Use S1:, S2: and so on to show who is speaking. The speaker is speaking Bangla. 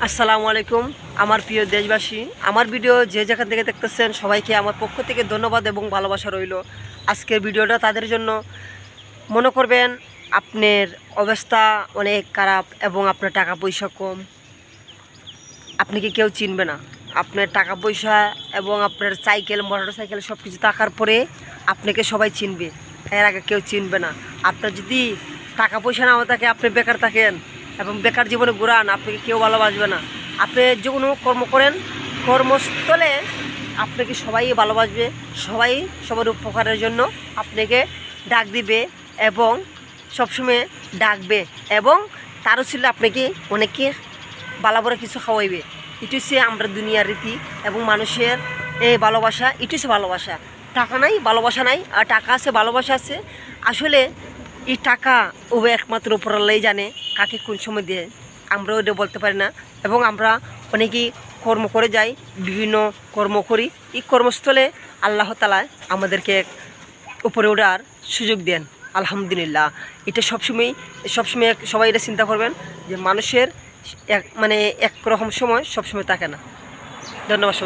S1: আসসালামু আলাইকুম আমার প্রিয় দেশবাসী, আমার ভিডিও যে যেখান থেকে দেখতেছেন সবাইকে আমার পক্ষ থেকে ধন্যবাদ এবং ভালোবাসা রইল। আজকের ভিডিওটা তাদের জন্য। মনে করবেন আপনার অবস্থা অনেক খারাপ এবং আপনার টাকা পয়সা কম, আপনাকে কেউ চিনবে না। আপনার টাকা পয়সা এবং আপনার সাইকেল মোটর সাইকেল সব কিছু থাকার পরে আপনাকে সবাই চিনবে, এর আগে কেউ চিনবে না। আপনার যদি টাকা পয়সা নাও থাকে, আপনি বেকার থাকেন এবং বেকার জীবনে ঘুরান, আপনাকে কেউ ভালোবাসবে না। আপনি যে কোনো কর্ম করেন, কর্মস্থলে আপনাকে সবাই ভালোবাসবে, সবাই সবার উপকারের জন্য আপনাকে ডাক দিবে এবং সবসময় ডাকবে এবং তারও ছিল আপনাকে অনেকে ভালো করে কিছু খাওয়াইবে। এটি হচ্ছে আমরা দুনিয়ার রীতি এবং মানুষের এই ভালোবাসা, এটি হচ্ছে ভালোবাসা। টাকা নাই ভালোবাসা নাই, আর টাকা আছে ভালোবাসা আছে। আসলে এই টাকা ও একমাত্র উপর আল্লাহই জানে কাকে কোন সময় দেয়, আমরা ওটা বলতে পারি না। এবং আমরা অনেকেই কর্ম করে যাই, বিভিন্ন কর্ম করি, এই কর্মস্থলে আল্লাহ তাআলা আমাদেরকে উপরে ওঠার সুযোগ দেন। আলহামদুলিল্লাহ। এটা সবসময় সবাই এটা চিন্তা করবেন যে মানুষের একরকম সময় সবসময় থাকে না। ধন্যবাদ।